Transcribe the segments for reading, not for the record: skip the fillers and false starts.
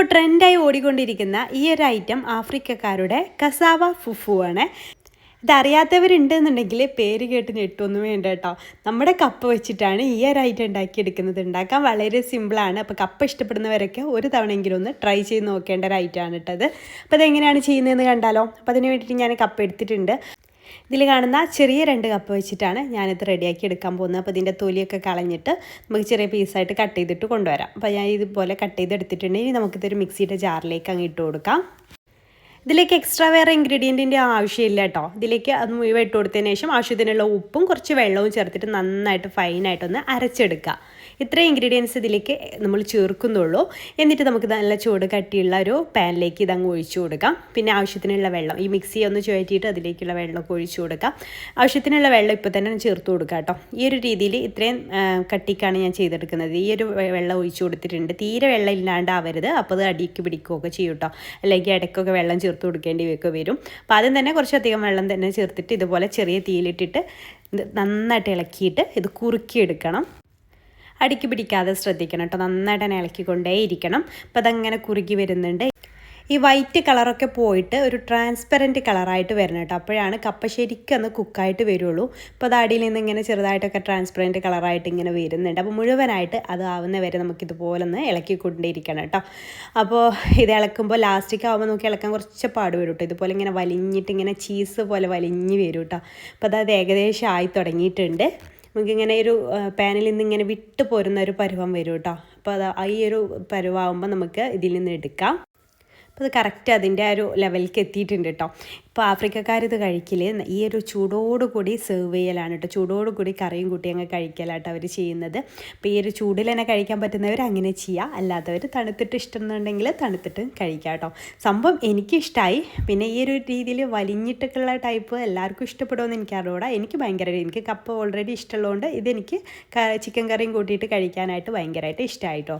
ഇപ്പോൾ ട്രെൻഡായി ഓടിക്കൊണ്ടിരിക്കുന്ന ഈ ഒരു ഐറ്റം ആഫ്രിക്കക്കാരുടെ കസാവ ഫുഫു ആണ്. ഇതറിയാത്തവരുണ്ടെന്നുണ്ടെങ്കിൽ പേര് കേട്ട് ഞെട്ടൊന്നും വേണ്ട കേട്ടോ. നമ്മുടെ കപ്പ വെച്ചിട്ടാണ് ഈ ഒരു ഐറ്റം ഉണ്ടാക്കിയെടുക്കുന്നത്. ഉണ്ടാക്കാൻ വളരെ സിമ്പിളാണ്. അപ്പോൾ കപ്പ ഇഷ്ടപ്പെടുന്നവരൊക്കെ ഒരു തവണയെങ്കിലും ഒന്ന് ട്രൈ ചെയ്ത് നോക്കേണ്ട ഒരു ഐറ്റമാണ് കേട്ടത്. അപ്പോൾ അതെങ്ങനെയാണ് ചെയ്യുന്നതെന്ന് കണ്ടാലോ. അപ്പോൾ അതിന് വേണ്ടിയിട്ട് ഞാൻ കപ്പ എടുത്തിട്ടുണ്ട്. ഇതിൽ കാണുന്ന ചെറിയ 2 കപ്പ് വെച്ചിട്ടാണ് ഞാനിത് റെഡിയാക്കി എടുക്കാൻ പോകുന്നത്. അപ്പോൾ ഇതിൻ്റെ തൊലിയൊക്കെ കളഞ്ഞിട്ട് നമുക്ക് ചെറിയ പീസായിട്ട് കട്ട് ചെയ്തിട്ട് കൊണ്ടുവരാം. അപ്പോൾ ഞാൻ ഇതുപോലെ കട്ട് ചെയ്തെടുത്തിട്ടുണ്ടെങ്കിൽ നമുക്കിതൊരു മിക്സിയുടെ ജാറിലേക്ക് അങ്ങ് ഇട്ട് കൊടുക്കാം. ഇതിലേക്ക് എക്സ്ട്രാ വേറെ ഇൻഗ്രീഡിയൻറ്റിൻ്റെ ആവശ്യമില്ല കേട്ടോ. ഇതിലേക്ക് അത് മുഴുവൻ ഇട്ട് കൊടുത്തതിന് ശേഷം ആവശ്യത്തിനുള്ള ഉപ്പും കുറച്ച് വെള്ളവും ചേർത്തിട്ട് നന്നായിട്ട് ഫൈനായിട്ടൊന്ന് അരച്ചെടുക്കുക. ഇത്രയും ഇൻഗ്രീഡിയൻസ് ഇതിലേക്ക് നമ്മൾ ചേർക്കുന്നുള്ളൂ. എന്നിട്ട് നമുക്ക് നല്ല ചൂട് കട്ടിയുള്ള ഒരു പാനിലേക്ക് ഇതങ്ങ് ഒഴിച്ചു കൊടുക്കാം. പിന്നെ ആവശ്യത്തിനുള്ള വെള്ളം, ഈ മിക്സി ഒന്ന് ചുഴറ്റിയിട്ട് അതിലേക്കുള്ള വെള്ളമൊക്കെ ഒഴിച്ചു കൊടുക്കാം. ആവശ്യത്തിനുള്ള വെള്ളം ഇപ്പോൾ തന്നെ ചേർത്ത് കൊടുക്കുക കേട്ടോ. ഈ ഒരു രീതിയിൽ ഇത്രയും കട്ടിക്കാണ് ഞാൻ ചെയ്തെടുക്കുന്നത്. ഈ ഒരു വെള്ളം ഒഴിച്ചു കൊടുത്തിട്ടുണ്ട്. തീരെ വെള്ളം ഇല്ലാണ്ടാവരുത്. അപ്പോൾ അത് അടിക്ക് പിടിക്കുകയൊക്കെ ചെയ്യും കേട്ടോ. അല്ലെങ്കിൽ ഇടയ്ക്കൊക്കെ വെള്ളം ചേർത്ത് കൊടുക്കേണ്ടി വരും. അപ്പോൾ ആദ്യം തന്നെ കുറച്ചധികം വെള്ളം തന്നെ ചേർത്തിട്ട് ഇതുപോലെ ചെറിയ തീയിലിട്ടിട്ട് നന്നായിട്ട് ഇളക്കിയിട്ട് ഇത് കുറുക്കിയെടുക്കണം. അടിക്ക് പിടിക്കാതെ ശ്രദ്ധിക്കണം കേട്ടോ. നന്നായിട്ട് തന്നെ ഇളക്കിക്കൊണ്ടേ ഇരിക്കണം. അപ്പോൾ അതങ്ങനെ കുറുകി വരുന്നുണ്ട്. ഈ വൈറ്റ് കളറൊക്കെ പോയിട്ട് ഒരു ട്രാൻസ്പെറൻറ്റ് കളറായിട്ട് വരണം കേട്ടോ. അപ്പോഴാണ് കപ്പ ശരിക്കും ഒന്ന് കുക്കായിട്ട് വരുള്ളൂ. അപ്പോൾ അത് അടിയിൽ നിന്ന് ഇങ്ങനെ ചെറുതായിട്ടൊക്കെ ട്രാൻസ്പെറൻറ്റ് കളറായിട്ട് ഇങ്ങനെ വരുന്നുണ്ട്. അപ്പോൾ മുഴുവനായിട്ട് അത് ആവുന്ന വരെ നമുക്കിതുപോലെ ഒന്ന് ഇളക്കിക്കൊണ്ടേയിരിക്കണം കേട്ടോ. അപ്പോൾ ഇത് ഇളക്കുമ്പോൾ ലാസ്റ്റിക്ക് ആകുമ്പോൾ നമുക്ക് ഇളക്കാൻ കുറച്ച് പാട് വരും കേട്ടോ. ഇതുപോലെ ഇങ്ങനെ വലിഞ്ഞിട്ട് ഇങ്ങനെ ചീസ് പോലെ വലിഞ്ഞ് വരും കേട്ടോ. അപ്പോൾ അത് ഏകദേശം ആയി തുടങ്ങിയിട്ടുണ്ട്. നമുക്കിങ്ങനെ ഒരു പാനിൽ നിന്ന് ഇങ്ങനെ വിട്ട് പോരുന്ന ഒരു പരുവം വരും കേട്ടോ. അപ്പോൾ അത് ഈ ഒരു പരുവാകുമ്പോൾ നമുക്ക് ഇതിൽ നിന്ന് എടുക്കാം. അപ്പോൾ അത് കറക്റ്റ് അതിൻ്റെ ആ ഒരു ലെവലിലേക്ക് എത്തിയിട്ടുണ്ട് കേട്ടോ. ഇപ്പോൾ ആഫ്രിക്കക്കാരിത് കഴിക്കൽ ഈ ഒരു ചൂടോടുകൂടി സെർവ് ചെയ്യലാണ് കേട്ടോ. ചൂടോടുകൂടി കറിയും കൂട്ടി അങ്ങ് കഴിക്കലാട്ടോ അവർ ചെയ്യുന്നത്. അപ്പോൾ ഈ ഒരു ചൂടിൽ തന്നെ കഴിക്കാൻ പറ്റുന്നവർ അങ്ങനെ ചെയ്യുക. അല്ലാത്തവർ തണുത്തിട്ട് ഇഷ്ടമെന്നുണ്ടെങ്കിൽ തണുത്തിട്ട് കഴിക്കാം കേട്ടോ. സംഭവം എനിക്കിഷ്ടമായി. പിന്നെ ഈ ഒരു രീതിയിൽ വലിഞ്ഞിട്ടൊക്കെയുള്ള ടൈപ്പ് എല്ലാവർക്കും ഇഷ്ടപ്പെടുമെന്ന് എനിക്കറിയൂടാ. എനിക്ക് കപ്പ ഓൾറെഡി ഇഷ്ടമുള്ളതുകൊണ്ട് ഇതെനിക്ക് ചിക്കൻ കറിയും കൂട്ടിയിട്ട് കഴിക്കാനായിട്ട് ഭയങ്കരമായിട്ട് ഇഷ്ടമായിട്ടോ.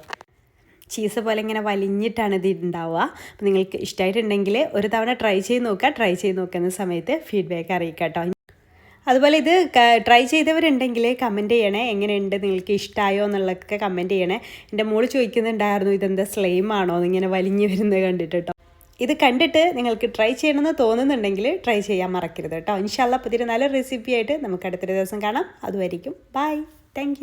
ചീസ് പോലെ ഇങ്ങനെ വലിഞ്ഞിട്ടാണ് ഇത് ഉണ്ടാവുക. അപ്പോൾ നിങ്ങൾക്ക് ഇഷ്ടമായിട്ടുണ്ടെങ്കിൽ ഒരു തവണ ട്രൈ ചെയ്ത് നോക്കുന്ന സമയത്ത് ഫീഡ്ബാക്ക് അറിയിക്കാം കേട്ടോ. അതുപോലെ ഇത് ട്രൈ ചെയ്തവരുണ്ടെങ്കിൽ കമൻറ്റ് ചെയ്യണേ. എങ്ങനെയുണ്ട്, നിങ്ങൾക്ക് ഇഷ്ടമായോ എന്നുള്ളതൊക്കെ കമൻറ്റ് ചെയ്യണേ. എൻ്റെ മോള് ചോദിക്കുന്നുണ്ടായിരുന്നു ഇതെന്താ സ്ലൈമാണോ എന്നിങ്ങനെ വലിഞ്ഞു വരുന്നത് കണ്ടിട്ട് കേട്ടോ. ഇത് കണ്ടിട്ട് നിങ്ങൾക്ക് ട്രൈ ചെയ്യണമെന്ന് തോന്നുന്നുണ്ടെങ്കിൽ ട്രൈ ചെയ്യാൻ മറക്കരുത് കേട്ടോ. ഇൻഷാല്ലാ പുതിയൊരു നല്ല റെസിപ്പി ആയിട്ട് നമുക്ക് അടുത്തൊരു ദിവസം കാണാം. അതുവരെയും ബൈ. താങ്ക്